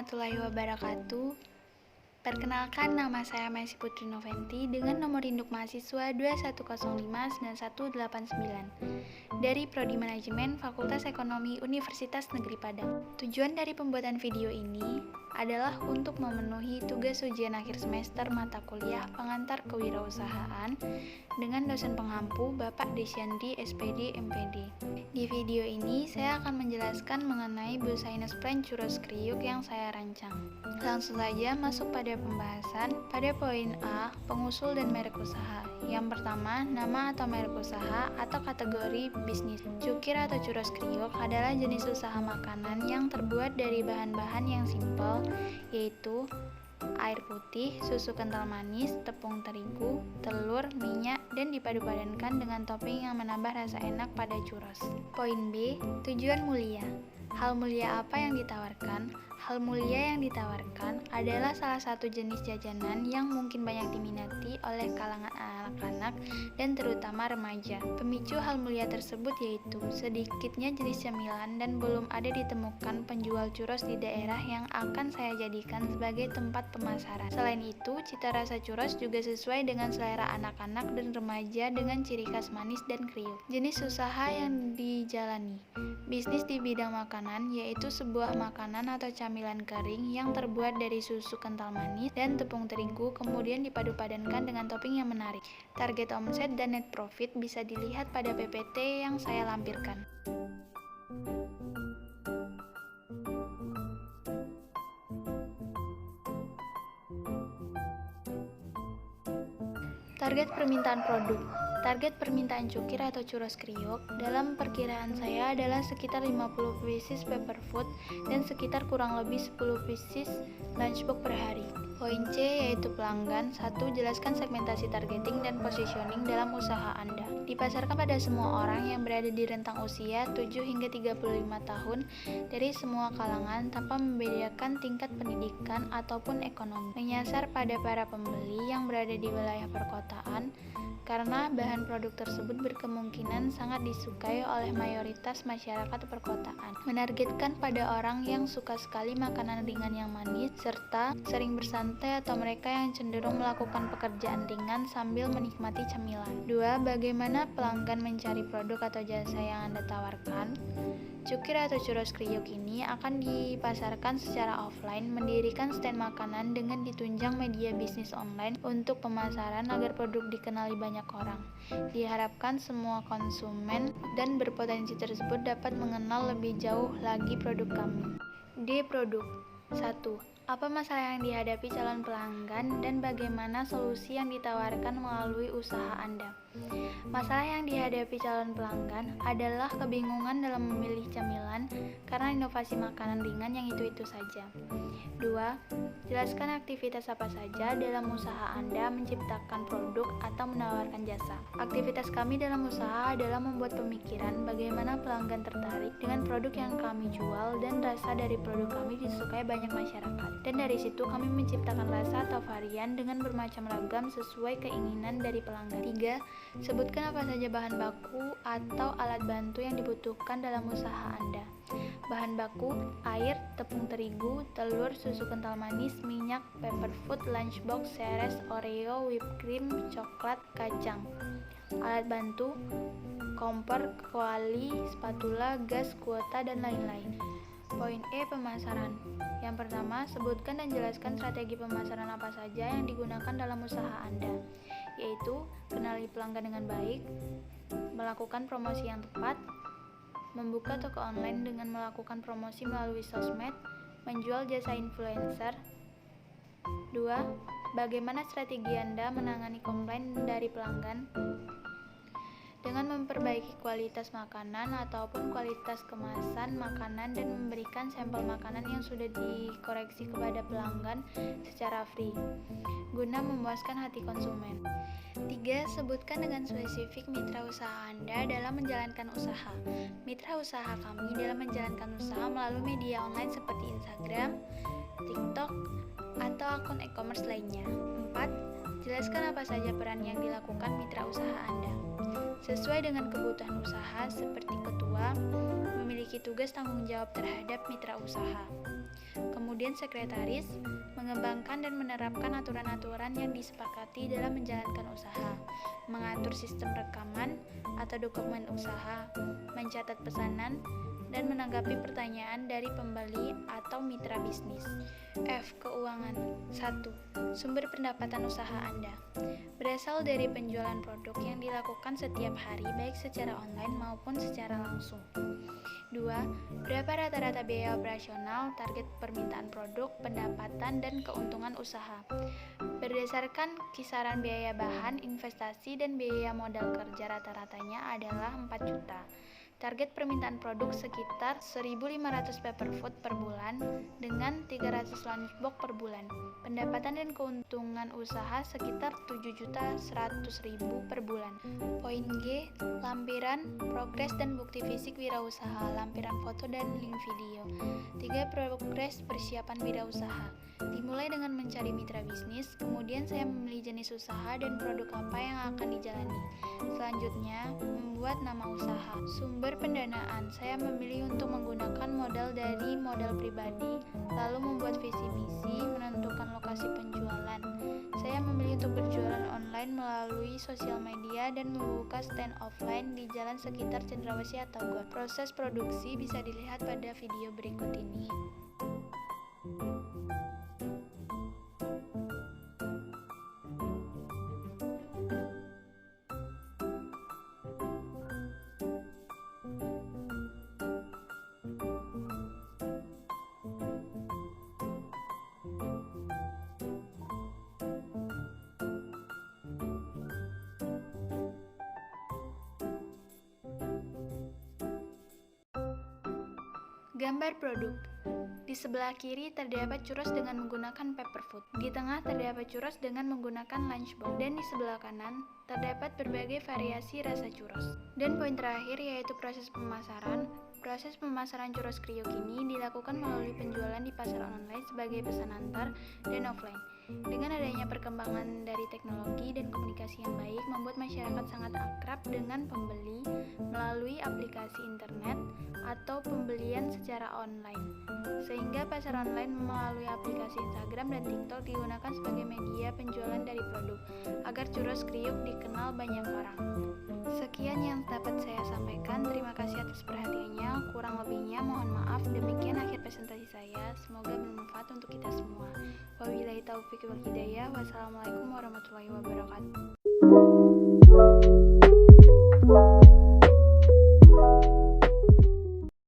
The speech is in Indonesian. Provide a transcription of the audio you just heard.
warahmatullahi wabarakatuh. Perkenalkan, nama saya Messi Putri Noventi dengan nomor induk mahasiswa 21059189 dari Prodi Manajemen Fakultas Ekonomi Universitas Negeri Padang. Tujuan dari pembuatan video ini adalah untuk memenuhi tugas ujian akhir semester mata kuliah pengantar kewirausahaan dengan dosen penghampu Bapak Desyandri SPD MPD. Di video ini saya akan menjelaskan mengenai Business Plan Churros Kriuk yang saya rancang. Langsung saja masuk pada pembahasan. Pada poin A, pengusul dan merek usaha. Yang pertama, nama atau merek usaha atau kategori bisnis. Cukir atau churros kriuk adalah jenis usaha makanan yang terbuat dari bahan-bahan yang simpel, yaitu air putih, susu kental manis, tepung terigu, telur, minyak, dan dipadu-padankan dengan topping yang menambah rasa enak pada churros. Poin B, tujuan mulia. Hal mulia apa yang ditawarkan? Hal mulia yang ditawarkan adalah salah satu jenis jajanan yang mungkin banyak diminati oleh kalangan anak-anak dan terutama remaja. Pemicu hal mulia tersebut yaitu sedikitnya jenis cemilan dan belum ada ditemukan penjual churros di daerah yang akan saya jadikan sebagai tempat pemasaran. Selain itu, cita rasa churros juga sesuai dengan selera anak-anak dan remaja dengan ciri khas manis dan kriuk. Jenis usaha yang dijalani. Bisnis di bidang makanan yaitu sebuah makanan atau camilan kering yang terbuat dari susu kental manis dan tepung terigu kemudian dipadu-padankan dengan topping yang menarik. Target omset dan net profit bisa dilihat pada PPT yang saya lampirkan. Target permintaan produk. Target permintaan cukir atau churros kriuk dalam perkiraan saya adalah sekitar 50 pieces paper food dan sekitar kurang lebih 10 pieces lunchbox per hari. Poin C yaitu pelanggan. 1. Jelaskan segmentasi targeting dan positioning dalam usaha Anda. Dipasarkan pada semua orang yang berada di rentang usia 7 hingga 35 tahun dari semua kalangan tanpa membedakan tingkat pendidikan ataupun ekonomi. Menyasar pada para pembeli yang berada di wilayah perkotaan karena bahan produk tersebut berkemungkinan sangat disukai oleh mayoritas masyarakat perkotaan. Menargetkan pada orang yang suka sekali makanan ringan yang manis, serta sering bersantai atau mereka yang cenderung melakukan pekerjaan ringan sambil menikmati cemilan. 2. Bagaimana pelanggan mencari produk atau jasa yang Anda tawarkan? Cukir atau churros kriuk ini akan dipasarkan secara offline, mendirikan stand makanan dengan ditunjang media bisnis online untuk pemasaran agar produk dikenali banyak orang. Diharapkan semua konsumen dan berpotensi tersebut dapat mengenal lebih jauh lagi produk kami. D. Produk. 1. Apa masalah yang dihadapi calon pelanggan dan bagaimana solusi yang ditawarkan melalui usaha Anda? Masalah yang dihadapi calon pelanggan adalah kebingungan dalam memilih camilan karena inovasi makanan ringan yang itu-itu saja. 2. Jelaskan aktivitas apa saja dalam usaha Anda menciptakan produk atau menawarkan jasa. Aktivitas kami dalam usaha adalah membuat pemikiran bagaimana pelanggan tertarik dengan produk yang kami jual dan rasa dari produk kami disukai banyak masyarakat. Dan dari situ kami menciptakan rasa atau varian dengan bermacam ragam sesuai keinginan dari pelanggan. 3. Sebutkan apa saja bahan baku atau alat bantu yang dibutuhkan dalam usaha Anda. Bahan baku, air, tepung terigu, telur, susu kental manis, minyak, paper food, lunchbox, seres, oreo, whipped cream, coklat, kacang. Alat bantu, kompor, kuali, spatula, gas, kuota, dan lain-lain. Poin E. Pemasaran. Yang pertama, sebutkan dan jelaskan strategi pemasaran apa saja yang digunakan dalam usaha Anda, yaitu kenali pelanggan dengan baik, melakukan promosi yang tepat, membuka toko online dengan melakukan promosi melalui sosmed, menjual jasa influencer. 2. Bagaimana strategi Anda menangani komplain dari pelanggan? Dengan memperbaiki kualitas makanan ataupun kualitas kemasan makanan dan memberikan sampel makanan yang sudah dikoreksi kepada pelanggan secara free, guna memuaskan hati konsumen. 3. Sebutkan dengan spesifik mitra usaha Anda dalam menjalankan usaha. Mitra usaha kami dalam menjalankan usaha melalui media online seperti Instagram, TikTok, atau akun e-commerce lainnya. 4. Jelaskan apa saja peran yang dilakukan mitra usaha Anda. Sesuai dengan kebutuhan usaha, seperti ketua memiliki tugas tanggung jawab terhadap mitra usaha. Kemudian kemudian sekretaris, mengembangkan dan menerapkan aturan-aturan yang disepakati dalam menjalankan usaha, mengatur sistem rekaman atau dokumen usaha, mencatat pesanan, dan menanggapi pertanyaan dari pembeli atau mitra bisnis. F. Keuangan. 1. Sumber pendapatan usaha Anda berasal dari penjualan produk yang dilakukan setiap hari baik secara online maupun secara langsung. 2. Berapa rata-rata biaya operasional, target permintaan produk, pendapatan, dan keuntungan usaha? Berdasarkan kisaran biaya bahan, investasi, dan biaya modal kerja rata-ratanya adalah 4 juta. Target permintaan produk sekitar 1.500 paperfood per bulan dengan 300 lunchbox per bulan. Pendapatan dan keuntungan usaha sekitar 7.100.000 per bulan. Poin G. Lampiran, progres dan bukti fisik wirausaha, lampiran foto dan link video. 3. Progres persiapan wirausaha. Dimulai dengan mencari mitra bisnis, kemudian saya memilih jenis usaha dan produk apa yang akan dijalani. Selanjutnya, membuat nama usaha. Sumber pendanaan, saya memilih untuk menggunakan modal dari modal pribadi, lalu membuat visi misi, menentukan lokasi penjualan. Saya memilih untuk berjualan online melalui sosial media dan membuka stand offline di jalan sekitar Cendrawasih atau Gor. Proses produksi bisa dilihat pada video berikut ini. Gambar produk. Di sebelah kiri terdapat churros dengan menggunakan paperfood. Di tengah terdapat churros dengan menggunakan lunchbox. Dan di sebelah kanan terdapat berbagai variasi rasa churros. Dan poin terakhir yaitu proses pemasaran. Proses pemasaran churros kriuk ini dilakukan melalui penjualan di pasar online sebagai pesan antar dan offline. Dengan adanya perkembangan dari teknologi dan komunikasi yang baik membuat masyarakat sangat akrab dengan pembeli melalui aplikasi internet atau pembelian secara online. Sehingga pasar online melalui aplikasi Instagram dan TikTok digunakan sebagai media penjualan dari produk agar churros kriuk dikenal banyak orang. Sekian yang dapat saya sampaikan. Terima kasih atas perhatiannya. Kurang lebihnya mohon maaf. Demikian akhir presentasi saya. Semoga bermanfaat untuk kita semua. Wabillahi taufiq wal hidayah. Wassalamualaikum warahmatullahi wabarakatuh.